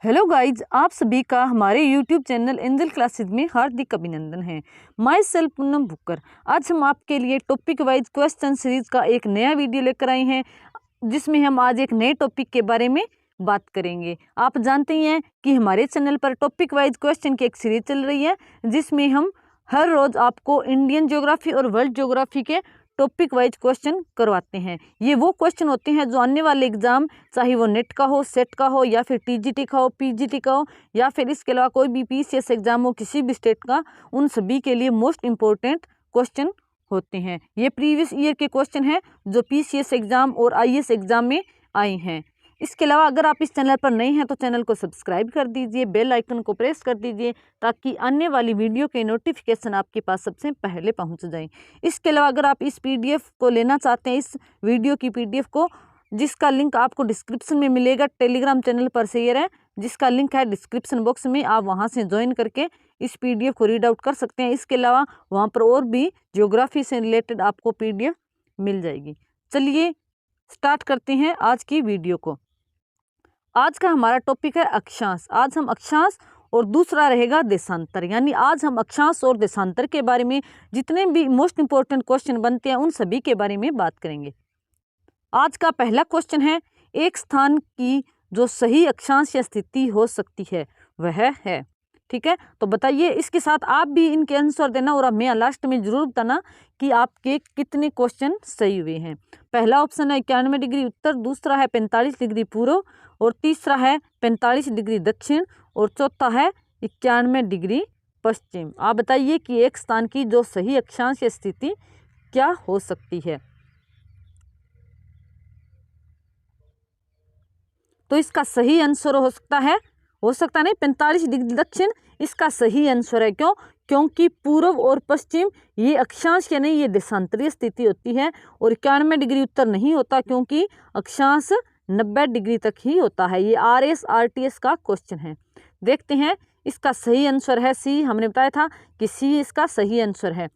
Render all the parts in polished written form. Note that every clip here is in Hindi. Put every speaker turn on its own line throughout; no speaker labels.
हेलो गाइज, आप सभी का हमारे यूट्यूब चैनल एंजल क्लासेज में हार्दिक अभिनंदन है। Myself Poonam Bhukkar. आज हम आपके लिए टॉपिक वाइज क्वेश्चन सीरीज का एक नया वीडियो लेकर आए हैं, जिसमें हम आज एक नए टॉपिक के बारे में बात करेंगे। आप जानते ही हैं कि हमारे चैनल पर टॉपिक वाइज क्वेश्चन की एक सीरीज चल रही है, जिसमें हम हर रोज आपको इंडियन ज्योग्राफी और वर्ल्ड ज्योग्राफी के टॉपिक वाइज क्वेश्चन करवाते हैं। ये वो क्वेश्चन होते हैं जो आने वाले एग्जाम, चाहे वो नेट का हो, सेट का हो, या फिर टीजीटी का हो, पीजीटी का हो, या फिर इसके अलावा कोई भी पीसीएस एग्जाम हो किसी भी स्टेट का, उन सभी के लिए मोस्ट इम्पोर्टेंट क्वेश्चन होते हैं। ये प्रीवियस ईयर के क्वेश्चन हैं जो पीसीएस एग्जाम और आईएएस एग्जाम में आए हैं। इसके अलावा अगर आप इस चैनल पर नए हैं तो चैनल को सब्सक्राइब कर दीजिए, बेल आइकन को प्रेस कर दीजिए, ताकि आने वाली वीडियो के नोटिफिकेशन आपके पास सबसे पहले पहुंच जाए। इसके अलावा अगर आप इस पीडीएफ को लेना चाहते हैं, इस वीडियो की पीडीएफ को, जिसका लिंक आपको डिस्क्रिप्शन में मिलेगा, टेलीग्राम चैनल पर शेयर है, जिसका लिंक है डिस्क्रिप्शन बॉक्स में, आप वहाँ से ज्वाइन करके इस पीडीएफ को रीड आउट कर सकते हैं। इसके अलावा वहाँ पर और भी ज्योग्राफी से रिलेटेड आपको पीडीएफ मिल जाएगी। चलिए स्टार्ट करते हैं आज की वीडियो को। आज का हमारा टॉपिक है अक्षांश। आज हम अक्षांश और दूसरा रहेगा देशांतर, यानी आज हम अक्षांश और देशांतर के बारे में जितने भी मोस्ट इंपोर्टेंट क्वेश्चन बनते हैं उन सभी के बारे में बात करेंगे। आज का पहला क्वेश्चन है, एक स्थान की जो सही अक्षांश या स्थिति हो सकती है वह है। ठीक है, तो बताइए, इसके साथ आप भी इनके आंसर देना और हमें लास्ट में जरूर बताना कि आपके कितने क्वेश्चन सही हुए हैं। पहला ऑप्शन है 91 डिग्री उत्तर, दूसरा है 45 डिग्री पूर्व, और तीसरा है 45 डिग्री दक्षिण, और चौथा है 91 डिग्री पश्चिम। आप बताइए कि एक स्थान की जो सही अक्षांश या स्थिति क्या हो सकती है। तो इसका सही आंसर हो सकता नहीं 45 डिग्री दक्षिण इसका सही आंसर है। क्योंकि पूर्व और पश्चिम ये अक्षांश यानी ये देशांतरीय स्थिति होती है, और 91 डिग्री उत्तर नहीं होता, क्योंकि अक्षांश 90 डिग्री तक ही होता है। ये आरएस आरटीएस का क्वेश्चन है। देखते हैं, इसका सही आंसर है सी। हमने बताया था कि सी इसका सही आंसर है।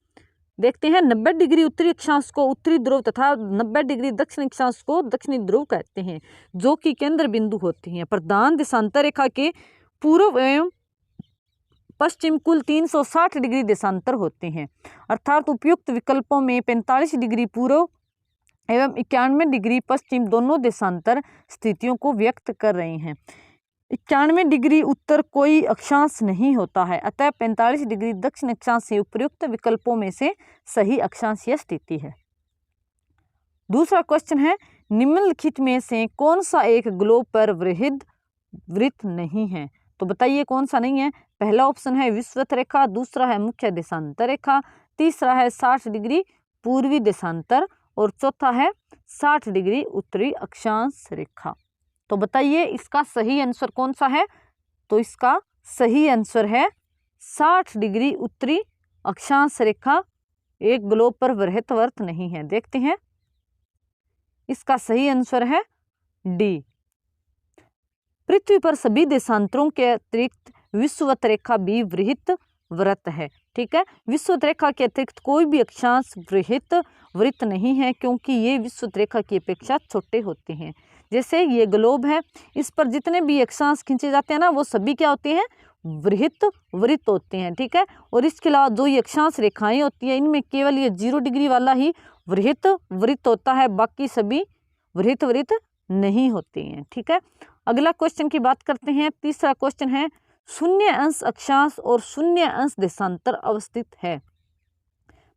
देखते हैं, 90 डिग्री उत्तरी अक्षांश को उत्तरी ध्रुव तथा 90 डिग्री दक्षिणी अक्षांश को दक्षिणी ध्रुव कहते हैं, जो कि केंद्र बिंदु होती हैं। प्रधान देशांतर रेखा के पूर्व एवं पश्चिम कुल 360 डिग्री देशांतर होते हैं, अर्थात उपयुक्त विकल्पों में 45 डिग्री पूर्व एवं 91 डिग्री पश्चिम दोनों देशांतर स्थितियों को व्यक्त कर रहे हैं। 91 डिग्री उत्तर कोई अक्षांश नहीं होता है, अतः 45 डिग्री दक्षिण अक्षांश से उपयुक्त विकल्पों में से सही अक्षांश या स्थिति है। दूसरा क्वेश्चन है, निम्नलिखित में से कौन सा एक ग्लोब पर वृहद वृत्त नहीं है। तो बताइए कौन सा नहीं है। पहला ऑप्शन है विषुवत रेखा, दूसरा है मुख्य देशांतर रेखा, तीसरा है 60 डिग्री पूर्वी देशांतर, और चौथा है 60 डिग्री उत्तरी अक्षांश रेखा। तो बताइए इसका सही आंसर कौन सा है। तो इसका सही आंसर है 60 डिग्री उत्तरी अक्षांश रेखा एक ग्लोब पर वृहद वृत्त नहीं है। देखते हैं, इसका सही आंसर है डी। पृथ्वी पर सभी देशांतरों के अतिरिक्त विषुवत रेखा भी वृहद वृत्त है। ठीक है, विषुवत रेखा के अतिरिक्त कोई भी अक्षांश वृहद वृत्त नहीं है, क्योंकि ये विषुवत रेखा की अपेक्षा छोटे होते हैं। जैसे ये ग्लोब है, इस पर जितने भी अक्षांश खींचे जाते हैं ना, वो सभी क्या होते हैं, वृहद वृत्त होते हैं। ठीक है, और इसके अलावा जो ये अक्षांश रेखाएं होती है, इनमें केवल ये 0 डिग्री वाला ही वृहद वृत्त होता है, बाकी सभी वृहद वृत्त नहीं होते हैं। ठीक है, अगला क्वेश्चन की बात करते हैं। तीसरा क्वेश्चन है, शून्य अंश अक्षांश और शून्य अंश देशांतर अवस्थित है।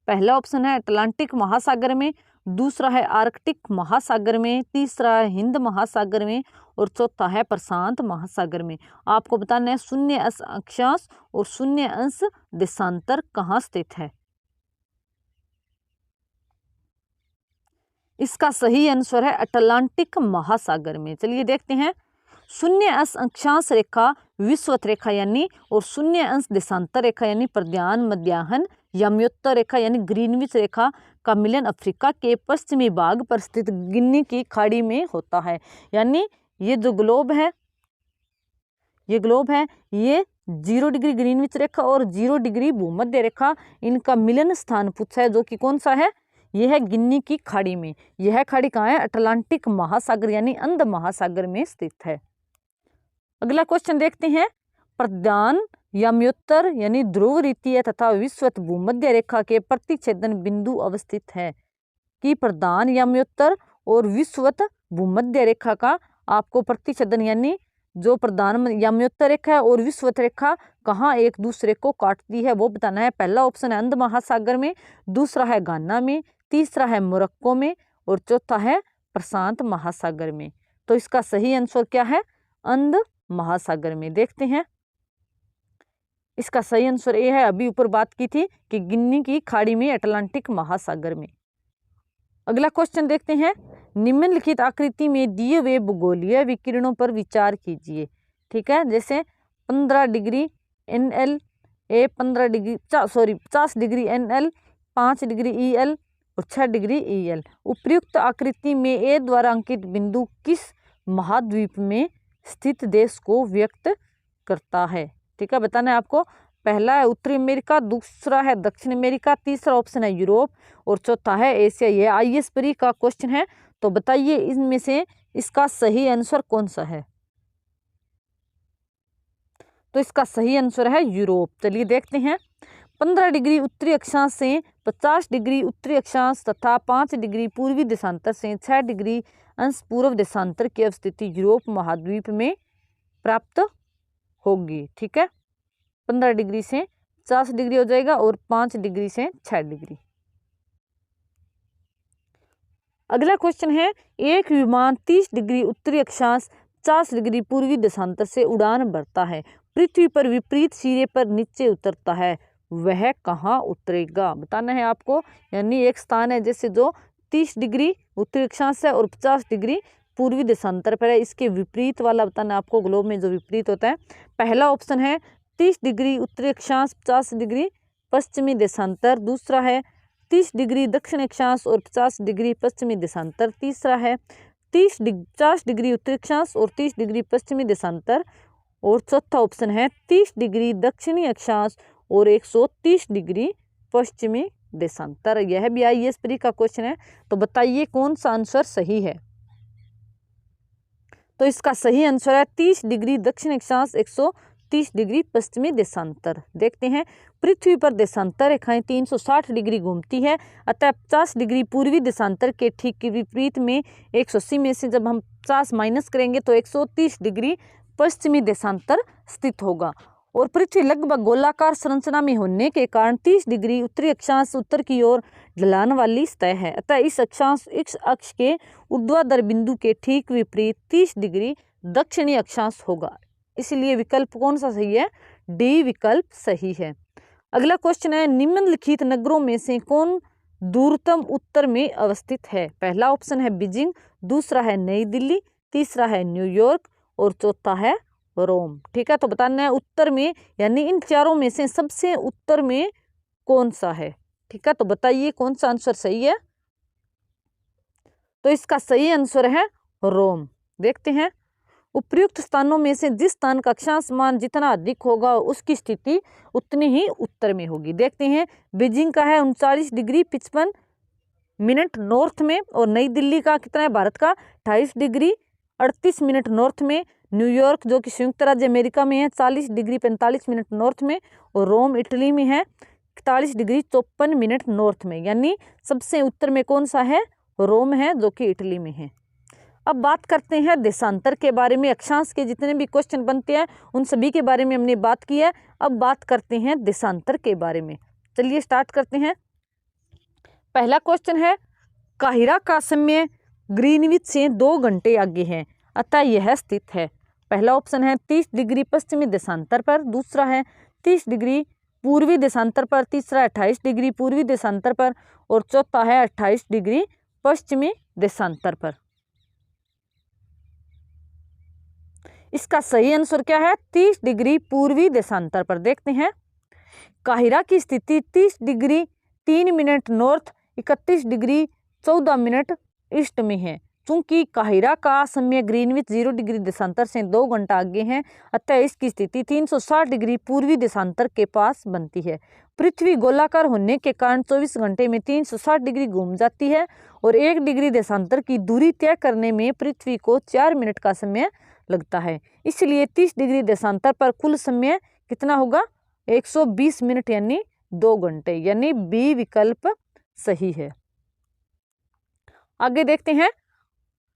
पहला ऑप्शन है अटलांटिक महासागर में, दूसरा है आर्कटिक महासागर में, तीसरा है हिंद महासागर में, और चौथा है प्रशांत महासागर में। आपको बताना है शून्य अंश अक्षांश और शून्य अंश देशांतर कहाँ स्थित है। इसका सही आंसर है अटलांटिक महासागर में। चलिए देखते हैं, शून्य अंश अक्षांश रेखा विषुवत रेखा यानी, और शून्य अंश देशांतर रेखा यानी प्रध्यान मध्याह्न यमयोत्तर रेखा यानी ग्रीनविच रेखा का मिलन अफ्रीका के पश्चिमी भाग पर स्थित गिनी की खाड़ी में होता है। यानी ये जो ग्लोब है, ये 0 डिग्री ग्रीनविच रेखा और 0 डिग्री भूमध्य रेखा, इनका मिलन स्थान पूछा है, जो कि कौन सा है, यह है गिनी की खाड़ी में। यह खाड़ी कहाँ है, अटलांटिक महासागर यानी अंध महासागर में स्थित है। अगला क्वेश्चन देखते हैं। प्रधान याम्योत्तर यानी ध्रुव रीतीय तथा विषुवत भूमध्य रेखा के प्रतिच्छेदन बिंदु अवस्थित है। कि प्रधान याम्योत्तर और विषुवत भूमध्य रेखा का आपको प्रतिच्छेदन यानी जो प्रधान याम्योत्तर रेखा है और विषुवत रेखा कहाँ एक दूसरे को काटती है वो बताना है। पहला ऑप्शन है अंध महासागर में, दूसरा है घाना में, तीसरा है मोरक्को में और चौथा है प्रशांत महासागर में। तो इसका सही आंसर क्या है? अंध महासागर में। देखते हैं इसका सही आंसर ये है, अभी ऊपर बात की थी कि गिनी की खाड़ी में, अटलांटिक महासागर में। अगला क्वेश्चन देखते हैं। निम्नलिखित आकृति में दिए हुए भूगोलीय विकिरणों पर विचार कीजिए। ठीक है, जैसे 15 degree NL, 50 degree NL, 5 degree EL और 6 डिग्री EL। उपयुक्त आकृति में ए द्वारा अंकित बिंदु किस महाद्वीप में स्थित देश को व्यक्त करता है? ठीक है, बताना है आपको। पहला है उत्तरी अमेरिका, दूसरा है दक्षिण अमेरिका, तीसरा ऑप्शन है यूरोप और चौथा है एशिया। ये IAS प्री का क्वेश्चन है, तो बताइए इनमें से इसका सही आंसर कौन सा है? तो इसका सही आंसर है यूरोप। चलिए देखते हैं। 15 डिग्री उत्तरी अक्षांश से 50 डिग्री उत्तरी अक्षांश तथा 5 डिग्री पूर्वी देशांतर से 6 डिग्री अंश पूर्व देशांतर की अवस्थिति यूरोप महाद्वीप में प्राप्त होगी। ठीक है, 15 डिग्री से 50 डिग्री हो जाएगा और 5 डिग्री से 6 डिग्री। अगला क्वेश्चन है। एक विमान 30 डिग्री उत्तरी अक्षांश 50 डिग्री पूर्वी देशांतर से उड़ान भरता है, पृथ्वी पर विपरीत सिरे पर नीचे उतरता है, वह कहाँ उतरेगा? बताना है आपको। यानी एक स्थान है जैसे जो 30 डिग्री उत्तरी अक्षांश है और 50 डिग्री पूर्वी देशांतर पर है, इसके विपरीत वाला बताना है आपको, ग्लोब में जो विपरीत होता है। पहला ऑप्शन है 30 डिग्री उत्तरी अक्षांश 50 डिग्री पश्चिमी देशांतर, दूसरा है 30 डिग्री दक्षिण अक्षांश और 50 डिग्री पश्चिमी देशांतर, तीसरा है 50 डिग्री उत्तरी अक्षांश और 30 डिग्री पश्चिमी देशांतर और चौथा ऑप्शन है 30 डिग्री दक्षिणी अक्षांश और 130 डिग्री पश्चिमी देशांतर। यह भी IAS प्री का क्वेश्चन है, तो बताइए कौन सा आंसर सही है? तो इसका सही आंसर है 30 डिग्री दक्षिण अक्षांश 130 डिग्री पश्चिमी देशांतर। देखते हैं। पृथ्वी पर देशांतर रेखाएं 360 डिग्री घूमती है, अतः 50 डिग्री पूर्वी देशांतर के ठीक विपरीत में 180 में से जब हम 50 माइनस करेंगे तो 130 डिग्री पश्चिमी देशांतर स्थित होगा। और पृथ्वी लगभग गोलाकार संरचना में होने के कारण 30 डिग्री उत्तरी अक्षांश उत्तर की ओर ढलान वाली सतह है, अतः इस अक्ष के ऊर्ध्वाधर बिंदु के ठीक विपरीत 30 डिग्री दक्षिणी अक्षांश होगा। इसलिए विकल्प कौन सा सही है? डी विकल्प सही है। अगला क्वेश्चन है। निम्नलिखित नगरों में से कौन दूरतम उत्तर में अवस्थित है? पहला ऑप्शन है बीजिंग, दूसरा है नई दिल्ली, तीसरा है न्यूयॉर्क और चौथा है रोम। ठीक है, तो बताना है उत्तर में, यानी इन चारों में से सबसे उत्तर में कौन सा है? ठीक है, तो बताइए कौन सा आंसर सही है? तो इसका सही आंसर है रोम। देखते हैं। उपयुक्त स्थानों में से जिस स्थान का अक्षांश मान जितना अधिक होगा उसकी स्थिति उतनी ही उत्तर में होगी। देखते हैं। बीजिंग का है 39 डिग्री 55 मिनट नॉर्थ में और नई दिल्ली का कितना है भारत का 28 डिग्री 38 मिनट नॉर्थ में। न्यूयॉर्क जो कि संयुक्त राज्य अमेरिका में है 40 डिग्री 45 मिनट नॉर्थ में और रोम इटली में है 41 डिग्री 54 मिनट नॉर्थ में। यानी सबसे उत्तर में कौन सा है? रोम है जो कि इटली में है। अब बात करते हैं देशांतर के बारे में। अक्षांश के जितने भी क्वेश्चन बनते हैं उन सभी के बारे में हमने बात की है। अब बात करते हैं देशांतर के बारे में। चलिए स्टार्ट करते हैं। पहला क्वेश्चन है। काहिरा का समय ग्रीनविच से 2 घंटे आगे है, अतः यह स्थित है। पहला ऑप्शन है 30 डिग्री पश्चिमी देशांतर पर, दूसरा है 30 डिग्री पूर्वी देशांतर पर, तीसरा 28 डिग्री पूर्वी देशांतर पर और चौथा है 28 डिग्री पश्चिमी देशांतर पर। इसका सही आंसर क्या है? 30 डिग्री पूर्वी देशांतर पर। देखते हैं। काहिरा की स्थिति 30 degree 3 minute north 31 degree 14 minute east में है। चूंकि काहिरा का समय ग्रीनविच 0 डिग्री देशांतर से 2 घंटा आगे है, अतः इसकी स्थिति 360 डिग्री पूर्वी देशांतर के पास बनती है। पृथ्वी गोलाकार होने के कारण 24 घंटे में 360 डिग्री घूम जाती है और 1 डिग्री देशांतर की दूरी तय करने में पृथ्वी को 4 मिनट का समय लगता है। इसलिए 30 डिग्री देशांतर पर कुल समय कितना होगा? 120 मिनट यानी 2 घंटे, यानी बी विकल्प सही है। आगे देखते हैं,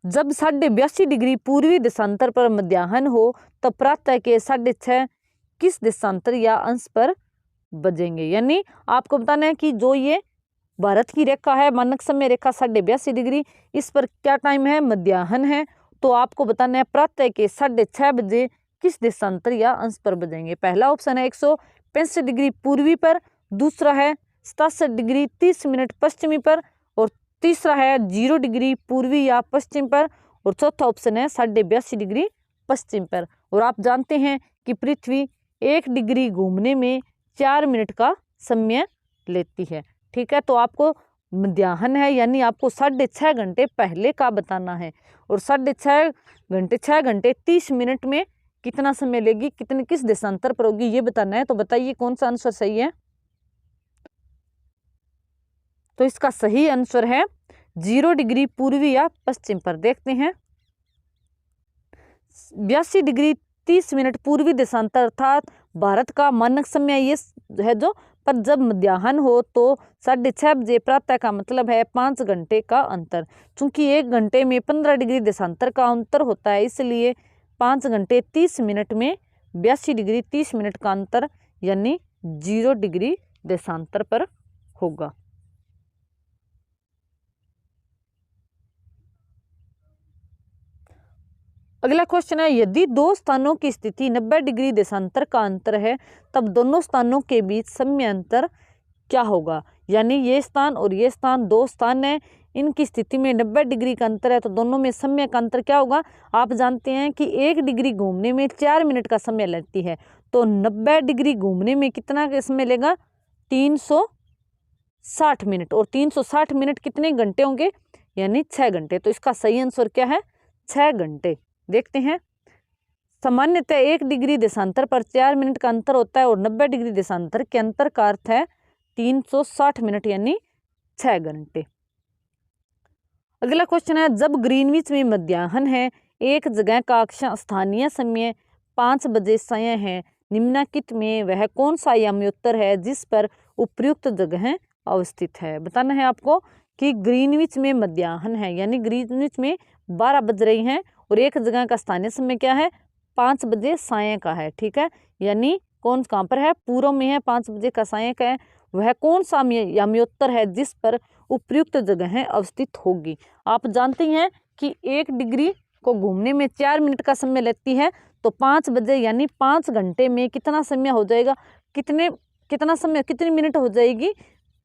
जब 82.5 डिग्री पूर्वी देशांतर पर मध्याह्न हो तब प्रातः के 6:30 किस देशांतर या अंश पर बजेंगे। यानी आपको बताना है कि जो ये भारत की रेखा है, मानक समय रेखा 82.5 डिग्री, इस पर क्या टाइम है? मध्याह्न है। तो आपको बताना है प्रातः के 6:30 बजे किस देशांतर या अंश पर बजेंगे। पहला ऑप्शन है 165 डिग्री पूर्वी पर, दूसरा है 67 डिग्री 30 मिनट पश्चिमी पर, और तीसरा है 0 डिग्री पूर्वी या पश्चिम पर, और चौथा ऑप्शन है 82.5 डिग्री पश्चिम पर। और आप जानते हैं कि पृथ्वी 1 डिग्री घूमने में 4 मिनट का समय लेती है। ठीक है, तो आपको मध्याह्न है यानी आपको 6.5 घंटे पहले का बताना है, और 6 घंटे 30 मिनट में कितना समय लेगी, कितने किस देशांतर पर होगी, ये बताना है। तो बताइए कौन सा आंसर सही है? तो इसका सही आंसर है 0 डिग्री पूर्वी या पश्चिम पर। देखते हैं, 82 डिग्री 30 मिनट पूर्वी देशांतर अर्थात भारत का मानक समय ये है जो, पर जब मध्याह्न हो तो 6:30 बजे प्रातः का मतलब है 5 घंटे का अंतर। चूंकि 1 घंटे में 15 डिग्री देशांतर का अंतर होता है, इसलिए 5 घंटे 30 मिनट में 82 डिग्री 30 मिनट का अंतर यानी 0 डिग्री देशांतर पर होगा। अगला क्वेश्चन है, यदि दो स्थानों की स्थिति 90 डिग्री देशांतर का अंतर है तब दोनों स्थानों के बीच समय अंतर क्या होगा। यानी ये स्थान और ये स्थान, दो स्थान है, इनकी स्थिति में 90 डिग्री का अंतर है, तो दोनों में समय का अंतर क्या होगा। आप जानते हैं कि 1 डिग्री घूमने में 4 मिनट का समय लगती है, तो 90 डिग्री घूमने में कितना का समय लेगा? 360 मिनट, और 360 मिनट कितने घंटे होंगे? यानी 6 घंटे। तो इसका सही आंसर क्या है? 6 घंटे। देखते हैं, सामान्यतः 1 डिग्री देशांतर पर 4 मिनट का अंतर होता है, और 90 डिग्री देशांतर के अंतर का अर्थ है 360 मिनट यानी 6 घंटे। अगला क्वेश्चन है, जब ग्रीनविच में मध्याह्न है, एक जगह का स्थानीय समय 5 बजे सायं है, निम्नलिखित में वह कौन सा याम्योत्तर है जिस पर उपर्युक्त जगह अवस्थित है। बताना है आपको कि ग्रीनविच में मध्याह्न है यानी ग्रीनविच में 12 बज रही हैं, और एक जगह का स्थानीय समय क्या है? 5 बजे सायं का है। ठीक है, यानी कौन कहाँ पर है? पूर्व में है, 5 बजे का सायं का है। वह कौन सा याम्योत्तर है जिस पर उपर्युक्त जगह अवस्थित होगी। आप जानते हैं कि 1 डिग्री को घूमने में 4 मिनट का समय लगती है, तो 5 बजे यानी 5 घंटे में कितना समय हो जाएगा? कितनी मिनट हो जाएगी?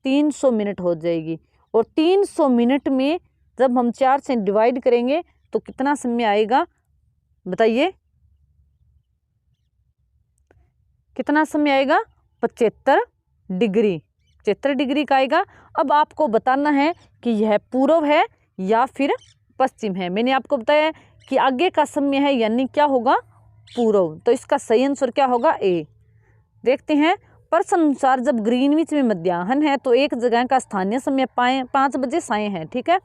300 मिनट हो जाएगी। और 300 मिनट में जब हम 4 से डिवाइड करेंगे तो कितना समय आएगा? बताइए कितना समय आएगा? 75 डिग्री। 75 डिग्री का आएगा। अब आपको बताना है कि यह पूर्व है या फिर पश्चिम है। मैंने आपको बताया कि आगे का समय है यानी क्या होगा? पूर्व। तो इसका सही आंसर क्या होगा? ए। देखते हैं, प्रश्न अनुसार जब ग्रीनविच में मध्याह्न है तो एक जगह का स्थानीय समय 5 बजे सायं है। ठीक है,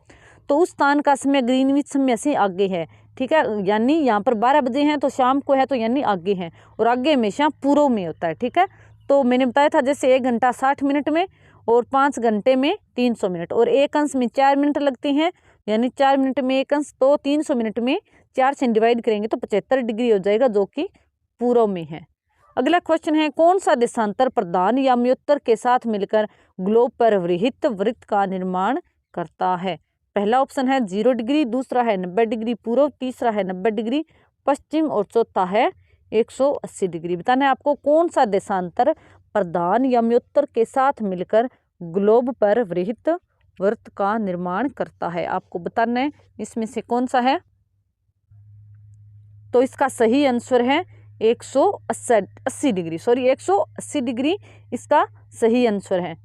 तो उस स्थान का समय ग्रीनविच समय से आगे है। ठीक है, यानी यहाँ पर 12 बजे हैं तो शाम को है, तो यानी आगे है, और आगे हमेशा पूर्व में होता है। ठीक है, तो मैंने बताया था जैसे 1 घंटा 60 मिनट में, और 5 घंटे में 300 मिनट, और एक अंश में 4 मिनट लगते हैं, यानी 4 मिनट में एक अंश, तो 300 मिनट में 4 से डिवाइड करेंगे तो 75 डिग्री हो जाएगा, जो कि पूर्व में है। अगला क्वेश्चन है, कौन सा देशांतर प्रधान याम्योत्तर के साथ मिलकर ग्लोब पर वृत्त वृत्त का निर्माण करता है। पहला ऑप्शन है 0 डिग्री, दूसरा है 90 डिग्री पूर्व, तीसरा है 90 डिग्री पश्चिम, और चौथा है 180 डिग्री। बताना है आपको कौन सा देशांतर प्रधान याम्योत्तर के साथ मिलकर ग्लोब पर वृत्त वृत्त का निर्माण करता है। आपको बताना है इसमें से कौन सा है। तो इसका सही आंसर है 180 डिग्री, 180 डिग्री इसका सही आंसर है।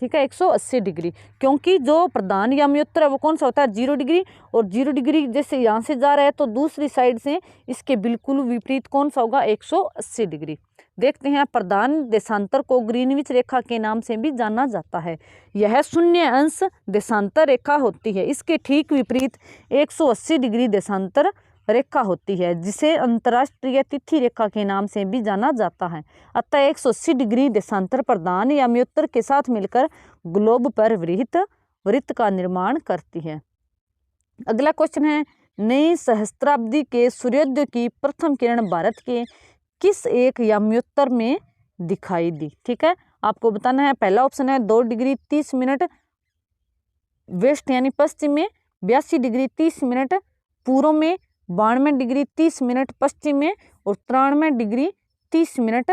ठीक है, 180 डिग्री, क्योंकि जो प्रधान याम्योत्तर है वो कौन सा होता है 0 डिग्री, और 0 डिग्री जैसे यहाँ से जा रहा है तो दूसरी साइड से इसके बिल्कुल विपरीत कौन सा होगा 180 डिग्री। देखते हैं, प्रधान देशांतर को ग्रीनविच रेखा के नाम से भी जाना जाता है। यह शून्य अंश देशांतर रेखा होती है। इसके ठीक विपरीत 180 डिग्री देशांतर रेखा होती है, जिसे अंतर्राष्ट्रीय तिथि रेखा के नाम से भी जाना जाता है। अतः 180 डिग्री देशांतर प्रधान याम्योत्तर के साथ मिलकर ग्लोब पर वृत्त का निर्माण करती है। अगला क्वेश्चन है, नई सहस्त्राब्दी के सूर्योदय की प्रथम किरण भारत के किस एक याम्योत्तर में दिखाई दी? ठीक है, आपको बताना है। पहला ऑप्शन है 2 डिग्री 30 मिनट वेस्ट यानी पश्चिम में, 82 डिग्री 30 मिनट पूर्व में, 92 डिग्री 30 मिनट पश्चिम में और 93 डिग्री 30 मिनट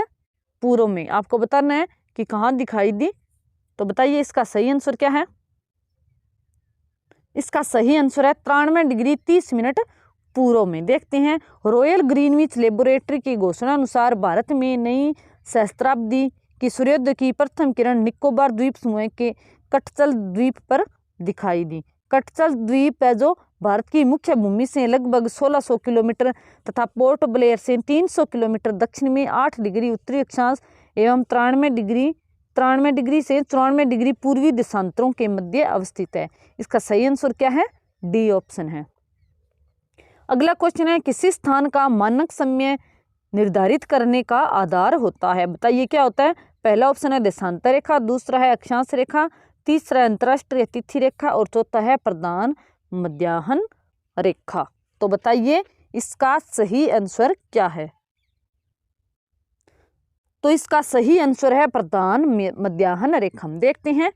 पूर्व में। आपको बताना है कि कहाँ दिखाई दी। तो बताइए इसका सही आंसर क्या है? इसका सही आंसर है 93 डिग्री 30 मिनट पूर्व में। देखते हैं, रॉयल ग्रीनविच लेबोरेटरी की घोषणा अनुसार भारत में नई सहस्त्राब्दी की सूर्योदय की प्रथम किरण निकोबार द्वीप समूह के कटचल द्वीप पर दिखाई दी। कटचल द्वीप है जो भारत की मुख्य भूमि से लगभग 1600 किलोमीटर तथा पोर्ट ब्लेयर से 300 किलोमीटर दक्षिण में 8 डिग्री उत्तरी अक्षांश एवं 93 डिग्री से 94 डिग्री पूर्वी देशांतरों के मध्य अवस्थित है। इसका सही आंसर क्या है? डी ऑप्शन है। अगला क्वेश्चन है, किसी स्थान का मानक समय निर्धारित करने का आधार होता है? बताइए क्या होता है? पहला ऑप्शन है देशांतर रेखा, दूसरा है अक्षांश रेखा, तीसरा है अंतर्राष्ट्रीय तिथि रेखा और चौथा है प्रधान मध्याह्न रेखा। तो बताइए इसका सही आंसर क्या है? तो इसका सही आंसर है प्रधान मध्याह्न रेखा। देखते हैं,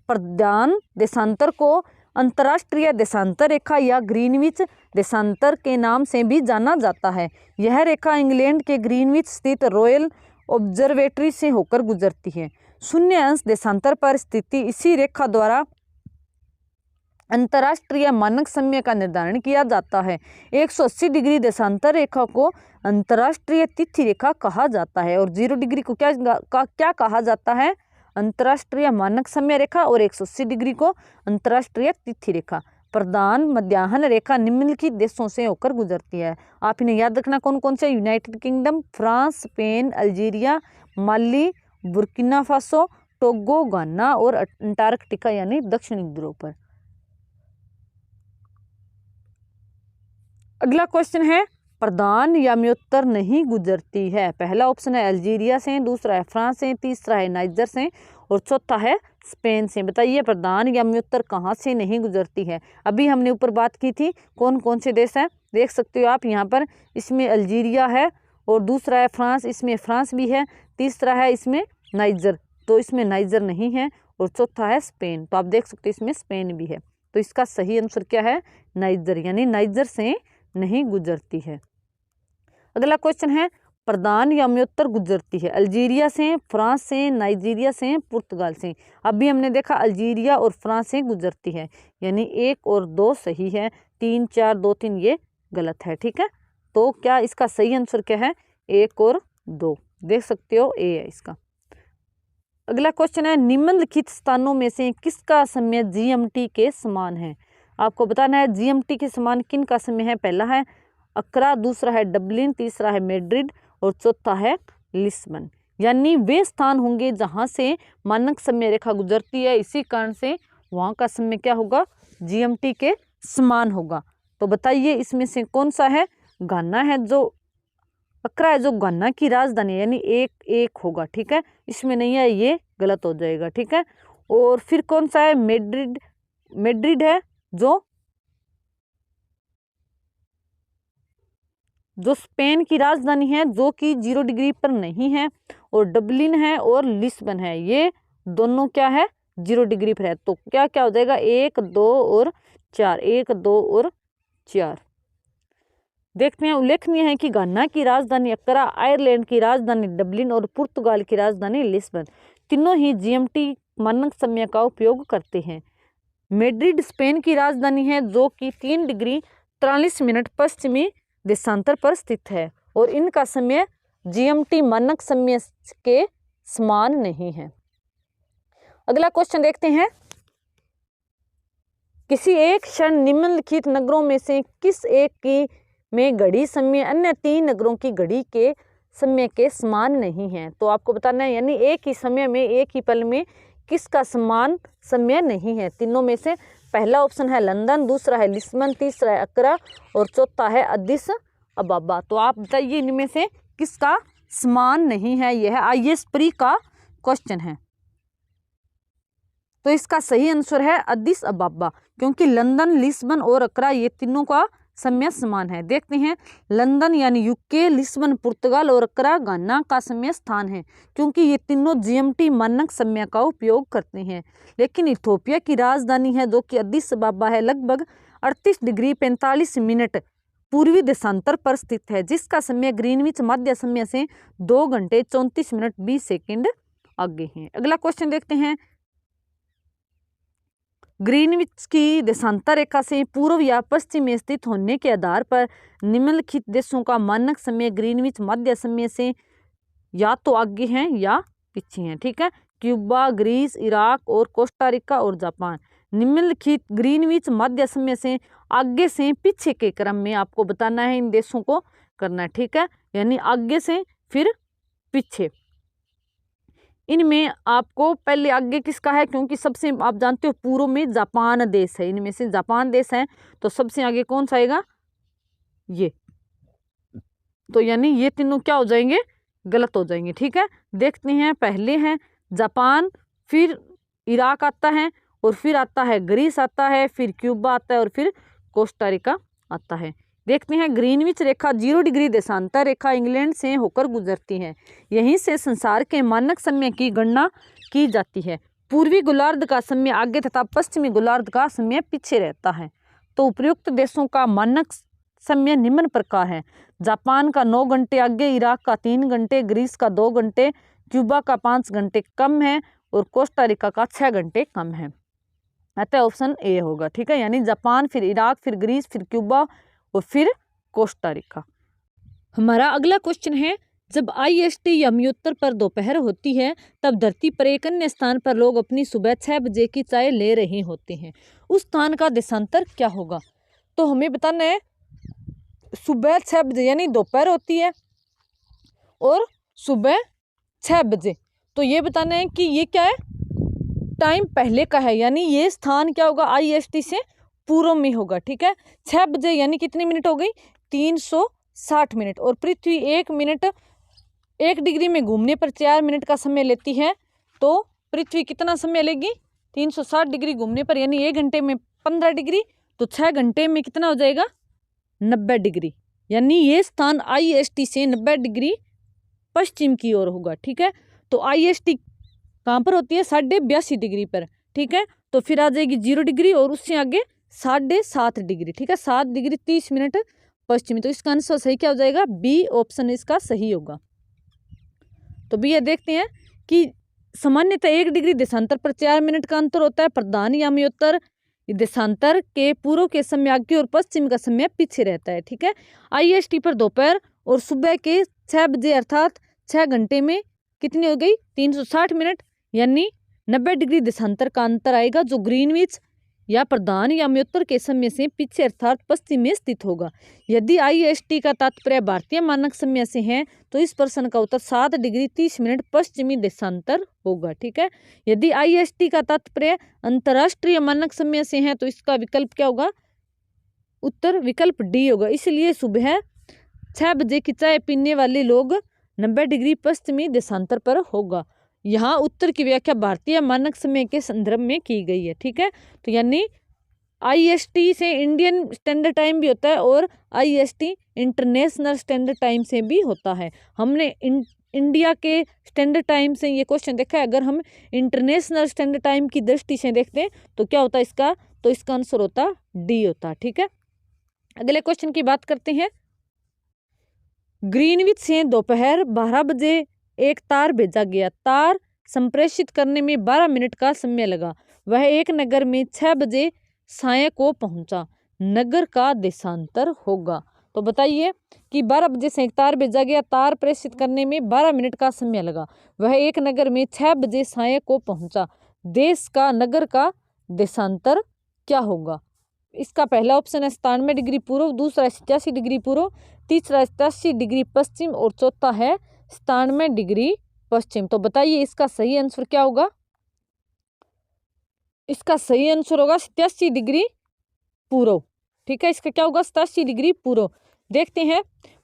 प्रधान देशांतर को अंतर्राष्ट्रीय देशांतर रेखा या ग्रीनविच देशांतर के नाम से भी जाना जाता है। यह रेखा इंग्लैंड के ग्रीनविच स्थित रॉयल ऑब्जर्वेटरी से होकर गुजरती है। शून्य अंश देशांतर पर स्थिति इसी रेखा द्वारा अंतर्राष्ट्रीय मानक समय का निर्धारण किया जाता है। 180 डिग्री देशांतर रेखा को अंतर्राष्ट्रीय तिथि रेखा कहा जाता है और 0 डिग्री को क्या कहा जाता है? अंतर्राष्ट्रीय मानक समय रेखा और 180 डिग्री को अंतर्राष्ट्रीय तिथि रेखा। प्रधान मध्याह्न रेखा निम्नलिखित देशों से होकर गुजरती है। आप इन्हें याद रखना कौन कौन से? United Kingdom, France, Spain, Algeria, Mali, Burkina Faso, Togo, Ghana और अंटार्कटिका यानी दक्षिणी ध्रुव पर। अगला क्वेश्चन है, प्रधान याम्योत्तर नहीं गुजरती है। पहला ऑप्शन है अल्जीरिया से, दूसरा है फ्रांस से, तीसरा है नाइजर से और चौथा है स्पेन से। बताइए प्रधान याम्योत्तर कहाँ से नहीं गुजरती है? अभी हमने ऊपर बात की थी कौन कौन से देश हैं, देख सकते हो आप यहाँ पर। इसमें अल्जीरिया है और दूसरा है फ्रांस, इसमें फ्रांस भी है, तीसरा है इसमें नाइजर, तो इसमें नाइजर नहीं है और चौथा है स्पेन। तो आप देख सकते हो इसमें स्पेन भी है। तो इसका सही आंसर क्या है? नाइजर, यानी नाइजर से नहीं गुजरती है। अगला क्वेश्चन है, प्रधान याम्योत्तर गुजरती है अल्जीरिया से, फ्रांस से, नाइजीरिया से, पुर्तगाल से। अभी हमने देखा अल्जीरिया और फ्रांस से गुजरती है, यानी 1 और 2 सही है, 3, 4, 2, 3 ये गलत है। ठीक है, तो क्या इसका सही आंसर क्या है? 1 और 2, देख सकते हो ए है इसका। अगला क्वेश्चन है, निम्नलिखित स्थानों में से किसका समय जीएमटी के समान है? आपको बताना है जीएमटी के समान किन का समय है। पहला है अक्रा, दूसरा है डबलिन, तीसरा है मैड्रिड और चौथा है लिस्बन। यानी वे स्थान होंगे जहां से मानक समय रेखा गुजरती है, इसी कारण से वहां का समय क्या होगा? जीएमटी के समान होगा। तो बताइए इसमें से कौन सा है? घाना है, जो अक्रा है जो घाना की राजधानी है, यानी 1-1 होगा। ठीक है, इसमें नहीं है, ये गलत हो जाएगा। ठीक है, और फिर कौन सा है? मैड्रिड है जो स्पेन की राजधानी है, जो कि 0 डिग्री पर नहीं है, और डबलिन है और लिस्बन है, ये दोनों क्या है? 0 डिग्री पर है। तो क्या क्या हो जाएगा? 1, 2 और 4, 1, 2 और 4। देखते हैं, उल्लेखनीय है कि घाना की राजधानी अक्रा, आयरलैंड की राजधानी डबलिन और पुर्तगाल की राजधानी लिस्बन तीनों ही जीएमटी मानक समय का उपयोग करते हैं। मैड्रिड स्पेन की राजधानी है, जो कि 3 डिग्री 43 मिनट पश्चिमी देशांतर पर स्थित है और इनका समय जीएमटी मानक समय के समान नहीं है। अगला क्वेश्चन देखते हैं, किसी एक क्षण निम्नलिखित नगरों में से किस एक की में घड़ी समय अन्य 3 नगरों की घड़ी के समय के समान नहीं है। तो आपको बताना है, यानी एक ही समय में एक ही पल में किसका समान समय नहीं है। तीनों में से पहला ऑप्शन है लंदन, दूसरा है लिस्बन, तीसरा है अक्रा और चौथा है अदिस अबाबा। तो आप बताइए इनमें से किसका समान नहीं है। यह IAS प्री का क्वेश्चन है। तो इसका सही आंसर है अदिस अबाबा, क्योंकि लंदन, लिस्बन और अक्रा ये तीनों का समय समान है। देखते हैं, लंदन यानी यूके, लिस्बन पुर्तगाल और अक्रा घाना का समय स्थान है, क्योंकि ये तीनों GMT मानक समय का उपयोग करते हैं। लेकिन इथोपिया की राजधानी है जो कि अदिस अबाबा है, लगभग 38 डिग्री 45 मिनट पूर्वी देशांतर पर स्थित है, जिसका समय ग्रीनविच मध्य समय से 2 घंटे 34 मिनट 20 सेकेंड आगे है। अगला क्वेश्चन देखते हैं, ग्रीनविच की देशांतर रेखा से पूर्व या पश्चिम में स्थित होने के आधार पर निम्नलिखित देशों का मानक समय ग्रीनविच मध्य समय से या तो आगे हैं या पीछे हैं। ठीक है, क्यूबा, ग्रीस, इराक और कोस्टा रिका और जापान। निम्नलिखित ग्रीनविच मध्य समय से आगे से पीछे के क्रम में आपको बताना है, इन देशों को करना है। ठीक है, यानी आगे से फिर पीछे। इनमें आपको पहले आगे किसका है, क्योंकि सबसे आप जानते हो पूर्व में जापान देश है, इनमें से जापान देश है, तो सबसे आगे कौन सा आएगा, ये। तो यानी ये तीनों क्या हो जाएंगे, गलत हो जाएंगे। ठीक है, देखते हैं, पहले हैं जापान, फिर इराक आता है और फिर आता है ग्रीस आता है, फिर क्यूबा आता है और फिर कोस्टा रिका आता है। देखते हैं, ग्रीनविच रेखा 0 डिग्री देशांतर रेखा इंग्लैंड से होकर गुजरती है। यहीं से संसार के मानक समय की गणना की जाती है। पूर्वी गोलार्ध का समय आगे तथा पश्चिमी गोलार्ध का समय पीछे रहता है। तो उपयुक्त देशों का मानक समय निम्न प्रकार है, जापान का 9 घंटे आगे, इराक का 3 घंटे, ग्रीस का 2 घंटे, क्यूबा का 5 घंटे कम है और कोस्टा रिका का 6 घंटे कम है। अतः ऑप्शन ए होगा। ठीक है, यानी जापान, फिर इराक, फिर ग्रीस, फिर क्यूबा और फिर कोस्टा रिका। हमारा अगला क्वेश्चन है, जब IST या मध्योत्तर पर दोपहर होती है तब धरती पर एक अन्य स्थान पर लोग अपनी सुबह 6 बजे की चाय ले रहे होते हैं, उस स्थान का देशांतर क्या होगा। तो हमें बताना है, सुबह 6 बजे यानी दोपहर होती है और सुबह 6 बजे, तो ये बताना है कि ये क्या है, टाइम पहले का है, यानी ये स्थान क्या होगा, IST से पूर्व में होगा। ठीक है, 6 बजे यानी कितनी मिनट हो गई, 360 मिनट, और पृथ्वी 1 मिनट 1 डिग्री में घूमने पर 4 मिनट का समय लेती है, तो पृथ्वी कितना समय लेगी, 360 डिग्री घूमने पर, यानी 1 घंटे में 15 डिग्री, तो 6 घंटे में कितना हो जाएगा, 90 डिग्री। यानी ये स्थान IST से 90 डिग्री पश्चिम की ओर होगा। ठीक है, तो IST कहाँ पर होती है, 82.5 डिग्री पर। ठीक है, तो फिर आ जाएगी 0 डिग्री और उससे आगे 7.5 डिग्री। ठीक है, 7 डिग्री 30 मिनट पश्चिमी। तो इसका आंसर सही क्या हो जाएगा, B ऑप्शन इसका सही होगा। तो B ये देखते हैं कि सामान्यतः 1 डिग्री देशांतर पर 4 मिनट का अंतर होता है। प्रधान या मध्योत्तर देशांतर के पूर्व के समय आगे और पश्चिम का समय पीछे रहता है। ठीक है, IST पर दोपहर और सुबह के 6 बजे अर्थात 6 घंटे में कितनी हो गई, 360 मिनट, यानी 90 डिग्री देशांतर का अंतर आएगा, जो ग्रीनविच या प्रधान या मध्योत्तर के समय से पीछे अर्थात पश्चिम में स्थित होगा। यदि IST का तात्पर्य भारतीय मानक समय से है तो इस प्रश्न का उत्तर 7 डिग्री 30 मिनट पश्चिमी देशांतर होगा। ठीक है, यदि IST का तात्पर्य अंतर्राष्ट्रीय मानक समय से है तो इसका विकल्प क्या होगा, उत्तर विकल्प D होगा। इसलिए सुबह 6 बजे की चाय पीने वाले लोग 90 डिग्री पश्चिमी देशांतर पर होगा। यहाँ उत्तर की व्याख्या भारतीय मानक समय के संदर्भ में की गई है। ठीक है, तो यानी IST से इंडियन स्टैंडर्ड टाइम भी होता है और IST इंटरनेशनल स्टैंडर्ड टाइम से भी होता है। हमने इंडिया के स्टैंडर्ड टाइम से ये क्वेश्चन देखा है। अगर हम इंटरनेशनल स्टैंडर्ड टाइम की दृष्टि से देखते हैं तो क्या होता है इसका, तो इसका आंसर होता D होता। ठीक है, अगले क्वेश्चन की बात करते हैं। ग्रीनविच से दोपहर 12 बजे एक तार भेजा गया, तार संप्रेषित करने में 12 मिनट का समय लगा, वह एक नगर में 6 बजे साय को पहुंचा, नगर का देशांतर होगा। तो बताइए कि 12 बजे से एक तार भेजा गया, तार प्रेषित करने में 12 मिनट का समय लगा, वह एक नगर में 6 बजे साय को पहुंचा, देश का, नगर का देशांतर क्या होगा? इसका पहला ऑप्शन है 97 डिग्री पूर्व, दूसरा है 87 डिग्री पूर्व, तीसरा है 87 डिग्री पश्चिम और चौथा है 97 डिग्री पश्चिम। तो बताइए इसका सही आंसर क्या होगा? इसका सही आंसर होगा 87 डिग्री पूर्व। ठीक है, इसका क्या होगा? 87 डिग्री पूर्व। देखते हैं,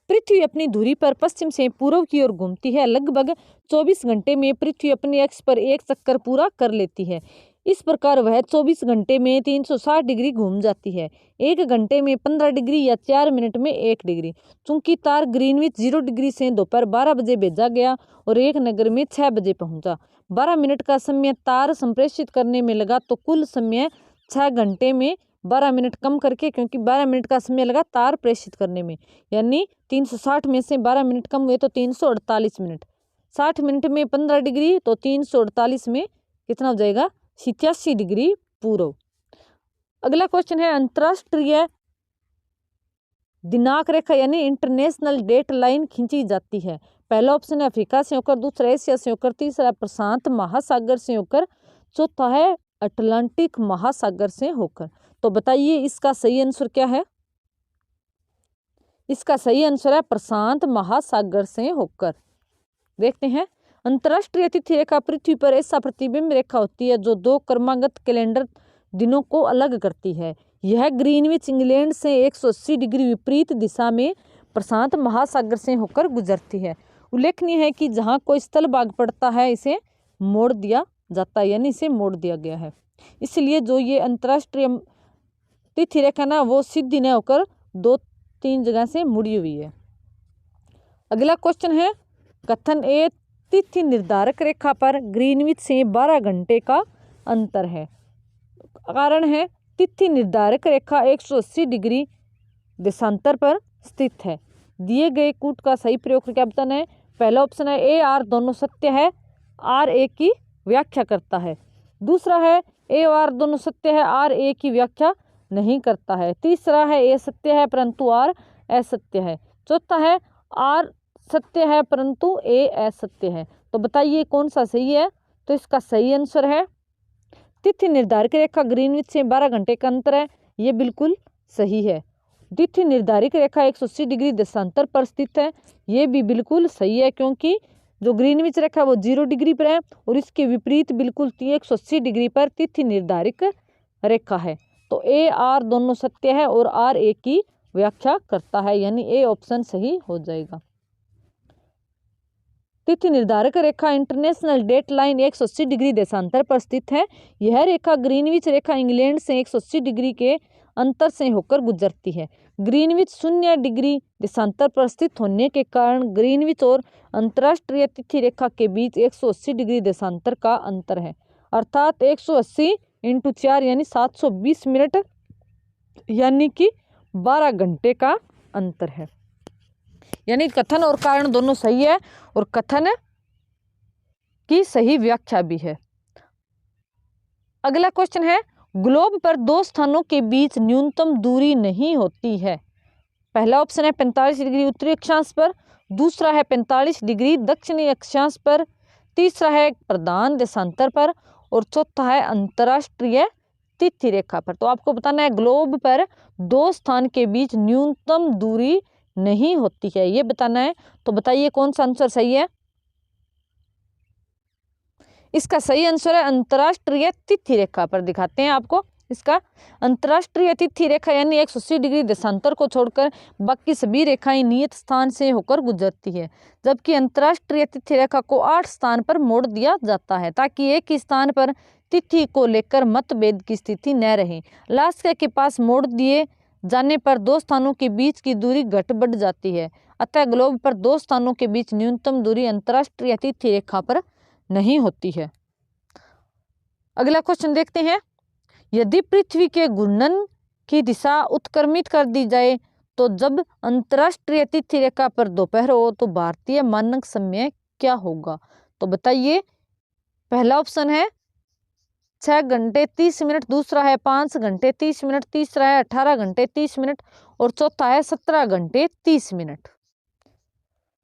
पृथ्वी अपनी धुरी पर पश्चिम से पूर्व की ओर घूमती है। लगभग 24 घंटे में पृथ्वी अपने अक्ष पर एक चक्कर पूरा कर लेती है। इस प्रकार वह 24 घंटे में 360 डिग्री घूम जाती है। 1 घंटे में 15 डिग्री या 4 मिनट में 1 डिग्री। चूंकि तार ग्रीनविच 0 डिग्री से दोपहर 12 बजे भेजा गया और एक नगर में 6 बजे पहुंचा। 12 मिनट का समय तार संप्रेषित करने में लगा, तो कुल समय 6 घंटे में 12 मिनट कम करके, क्योंकि 12 मिनट का समय लगा तार प्रेषित करने में, यानी 360 में से 12 मिनट कम हुए तो 348 मिनट। 60 मिनट में 15 डिग्री तो 348 में कितना हो जाएगा? 87 डिग्री पूर्व। अगला क्वेश्चन है, अंतरराष्ट्रीय दिनांक रेखा यानी इंटरनेशनल डेट लाइन खींची जाती है। पहला ऑप्शन है अफ्रीका से होकर, दूसरा एशिया से होकर, तीसरा प्रशांत महासागर से होकर, चौथा है अटलांटिक महासागर से होकर। तो बताइए इसका सही आंसर क्या है? इसका सही आंसर है प्रशांत महासागर से होकर। देखते हैं, अंतरराष्ट्रीय तिथि रेखा पृथ्वी पर ऐसा प्रतिबिंब रेखा होती है जो 2 क्रमागत कैलेंडर दिनों को अलग करती है। यह ग्रीनविच इंग्लैंड से 180 डिग्री विपरीत दिशा में प्रशांत महासागर से होकर गुजरती है। उल्लेखनीय है कि जहां कोई स्थल भाग पड़ता है इसे मोड़ दिया जाता है, यानी इसे मोड़ दिया गया है। इसलिए जो ये अंतरराष्ट्रीय तिथि रेखा ना, वो सीधी न होकर 2-3 जगह से मुड़ी हुई है। अगला क्वेश्चन है, कथन ए तिथि निर्धारक रेखा पर ग्रीनविच से 12 घंटे का अंतर है। कारण है, तिथि निर्धारक रेखा 180 डिग्री देशांतर पर स्थित है। दिए गए कूट का सही प्रयोग करके बताना है। पहला ऑप्शन है ए आर दोनों सत्य है, आर ए की व्याख्या करता है। दूसरा है ए और आर दोनों सत्य है, आर ए की व्याख्या नहीं करता है। तीसरा है ए सत्य है परंतु आर असत्य है। चौथा है आर सत्य है परंतु ए असत्य है। तो बताइए कौन सा सही है? तो इसका सही आंसर है तिथि निर्धारक रेखा ग्रीनविच से 12 घंटे का अंतर है, ये बिल्कुल सही है। तिथि निर्धारित रेखा 180 डिग्री देशांतर पर स्थित है, ये भी बिल्कुल सही है, क्योंकि जो ग्रीनविच रेखा वो 0 डिग्री पर है और इसके विपरीत बिल्कुल 180 डिग्री पर तिथि निर्धारित रेखा है। तो ए आर दोनों सत्य है और आर ए की व्याख्या करता है, यानी ए ऑप्शन सही हो जाएगा। तिथि निर्धारक रेखा इंटरनेशनल डेट लाइन 180 डिग्री देशांतर पर स्थित है। यह रेखा ग्रीनविच रेखा इंग्लैंड से 180 डिग्री के अंतर से होकर गुजरती है। ग्रीनविच 0 डिग्री देशांतर पर स्थित होने के कारण ग्रीनविच और अंतर्राष्ट्रीय तिथि रेखा के बीच 180 डिग्री देशांतर का अंतर है, अर्थात 180 × 4 यानी 720 मिनट, यानी कि 12 घंटे का अंतर है। यानी कथन और कारण दोनों सही है और कथन की सही व्याख्या भी है। अगला क्वेश्चन है, ग्लोब पर 2 स्थानों के बीच न्यूनतम दूरी नहीं होती है। पहला ऑप्शन है 45 डिग्री उत्तरी अक्षांश पर, दूसरा है 45 डिग्री दक्षिणी अक्षांश पर, तीसरा है प्रधान देशांतर पर और चौथा है अंतरराष्ट्रीय तिथि रेखा पर। तो आपको बताना है ग्लोब पर 2 स्थान के बीच न्यूनतम दूरी नहीं होती है, ये बताना है। तो बताइए कौन सा आंसर सही है? इसका सही आंसर है अंतरराष्ट्रीय तिथि रेखा पर। दिखाते हैं आपको इसका। अंतरराष्ट्रीय तिथि रेखा यानी 180 डिग्री देशांतर को छोड़कर बाकी सभी रेखाएं नियत स्थान से होकर गुजरती है, जबकि अंतरराष्ट्रीय तिथि रेखा को 8 स्थान पर मोड़ दिया जाता है ताकि एक ही स्थान पर तिथि को लेकर मतभेद की स्थिति न रहे। लास्ट के पास मोड़ दिए जाने पर 2 स्थानों के बीच की दूरी घट बढ़ जाती है, अतः ग्लोब पर 2 स्थानों के बीच न्यूनतम दूरी अंतरराष्ट्रीय तिथि रेखा पर नहीं होती है। अगला क्वेश्चन देखते हैं, यदि पृथ्वी के घूर्णन की दिशा उत्क्रमित कर दी जाए तो जब अंतरराष्ट्रीय तिथि रेखा पर दोपहर हो तो भारतीय मानक समय क्या होगा? तो बताइए। पहला ऑप्शन है 6 घंटे 30 मिनट, दूसरा है 5 घंटे 30 मिनट, तीसरा है 18 घंटे 30 मिनट और चौथा है 17 घंटे 30 मिनट।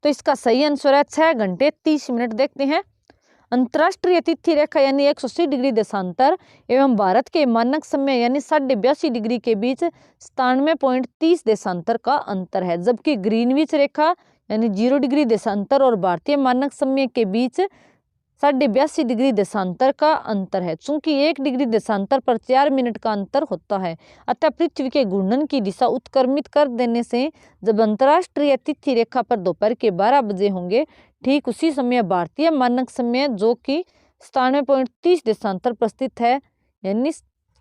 तो इसका सही आंसर है 6 घंटे 30 मिनट। देखते हैं, अंतर्राष्ट्रीय तिथि रेखा यानी 180 डिग्री देशांतर एवं भारत के मानक समय यानी 82.5 डिग्री के बीच 97.30 देशांतर का अंतर है, जबकि ग्रीनविच रेखा यानी 0 डिग्री देशांतर और भारतीय मानक समय के बीच 82.5 डिग्री देशांतर का अंतर है। चूंकि 1 डिग्री देशांतर पर 4 मिनट का अंतर होता है, अतः पृथ्वी के घूर्णन की दिशा उत्क्रमित कर देने से जब अंतर्राष्ट्रीय तिथि रेखा पर दोपहर के 12 बजे होंगे, ठीक उसी समय भारतीय मानक समय जो कि 97.30 देशांतर पर स्थित है, यानी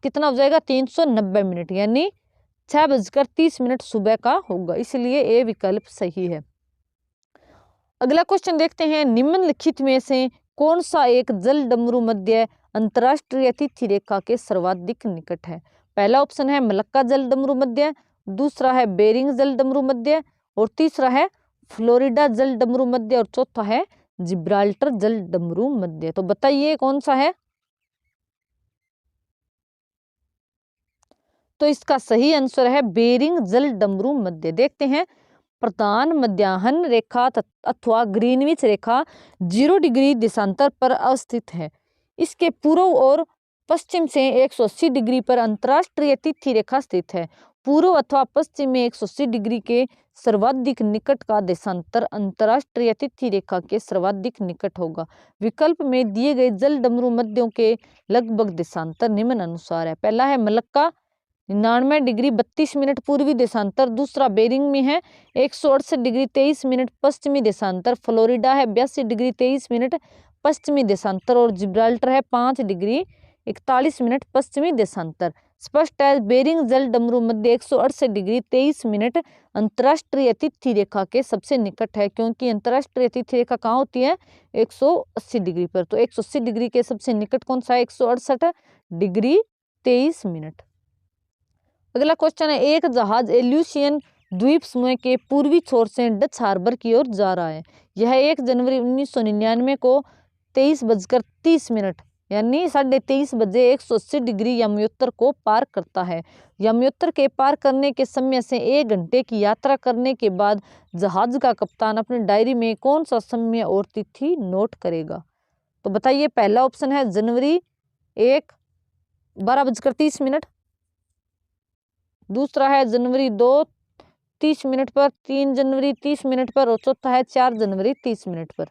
कितना हो जाएगा 390 मिनट, यानी 6:30 सुबह का होगा। इसलिए ये विकल्प सही है। अगला क्वेश्चन देखते हैं, निम्नलिखित में से कौन सा एक जल डमरू मध्य अंतर्राष्ट्रीय तिथि रेखा के सर्वाधिक निकट है? पहला ऑप्शन है मलक्का जल डमरू मध्य, दूसरा है बेरिंग जल डमरू मध्य, और तीसरा है फ्लोरिडा जल डमरू मध्य, और चौथा है जिब्राल्टर जल डमरू मध्य। तो बताइए कौन सा है? तो इसका सही आंसर है बेरिंग जल डमरू मध्य। देखते हैं, प्रधान मध्याह्न रेखा अथवा ग्रीनविच रेखा 0 डिग्री देशांतर पर अवस्थित है। इसके पूर्व और पश्चिम से 180 डिग्री पर अंतर्राष्ट्रीय तिथि रेखा स्थित है। पूर्व अथवा पश्चिम में 180 डिग्री के सर्वाधिक निकट का देशांतर अंतर्राष्ट्रीय तिथि रेखा के सर्वाधिक निकट होगा। विकल्प में दिए गए जल डमरू मध्यों के लगभग देशांतर निम्न अनुसार है। पहला है मलक्का 99 डिग्री 32 मिनट पूर्वी देशांतर, दूसरा बेरिंग में है 168 डिग्री 23 मिनट पश्चिमी देशांतर, फ्लोरिडा है 82 डिग्री 23 मिनट पश्चिमी देशांतर, और जिब्राल्टर है 5 डिग्री 41 मिनट पश्चिमी देशांतर। स्पष्ट है बेरिंग जल डमरू मध्य 168 डिग्री 23 मिनट अंतर्राष्ट्रीय तिथि रेखा के सबसे निकट है, क्योंकि अंतर्राष्ट्रीय तिथि रेखा कहाँ होती है? 180 डिग्री पर। तो 180 डिग्री के सबसे निकट कौन सा है? 168 डिग्री 23 मिनट। अगला क्वेश्चन है, एक जहाज एल्यूशियन द्वीप समूह के पूर्वी छोर से डच हार्बर की ओर जा रहा है। यह 1 जनवरी 1999 को 23:30 यानी 23:30 बजे 180 डिग्री यमयोत्तर को पार करता है। यमयोत्तर के पार करने के समय से 1 घंटे की यात्रा करने के बाद जहाज का कप्तान अपनी डायरी में कौन सा समय और तिथि नोट करेगा? तो बताइए, पहला ऑप्शन है जनवरी 1 12:30, दूसरा है जनवरी 2 30 मिनट पर, 3 जनवरी 30 मिनट पर, और चौथा है 4 जनवरी 30 मिनट पर।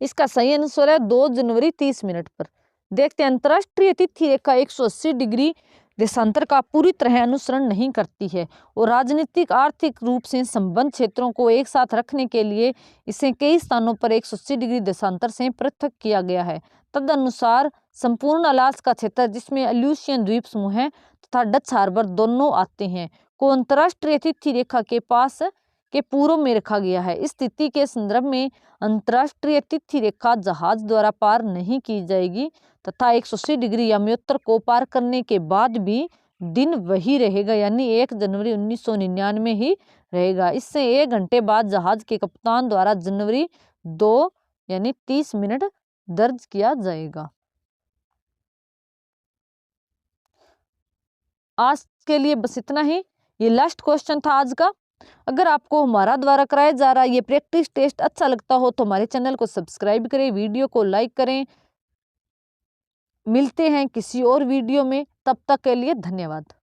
इसका सही आंसर है 2 जनवरी 30 मिनट पर। देखते हैं, अंतर्राष्ट्रीय तिथि रेखा 180 डिग्री देशांतर का पूरी तरह अनुसरण नहीं करती है और राजनीतिक आर्थिक रूप से संबंध क्षेत्रों को एक साथ रखने के लिए इसे कई स्थानों पर 180 डिग्री देशांतर से पृथक किया गया है। तदनुसार संपूर्ण अलास्का क्षेत्र, जिसमें एल्यूशियन द्वीप समूह है तथा डच हार्बर दोनों आते हैं, को अंतर्राष्ट्रीय तिथि रेखा के पास के पूर्व में रखा गया है। इस तिथि के संदर्भ में अंतर्राष्ट्रीय तिथि रेखा जहाज द्वारा पार नहीं की जाएगी तथा 180 डिग्री यमयोत्तर को पार करने के बाद भी दिन वही रहेगा, यानी 1 जनवरी 1999 ही रहेगा। इससे 1 घंटे बाद जहाज के कप्तान द्वारा जनवरी 2 यानी 30 मिनट दर्ज किया जाएगा। आज के लिए बस इतना ही। ये लास्ट क्वेश्चन था आज का। अगर आपको हमारा द्वारा कराया जा रहा ये प्रैक्टिस टेस्ट अच्छा लगता हो तो हमारे चैनल को सब्सक्राइब करें, वीडियो को लाइक करें। मिलते हैं किसी और वीडियो में, तब तक के लिए धन्यवाद।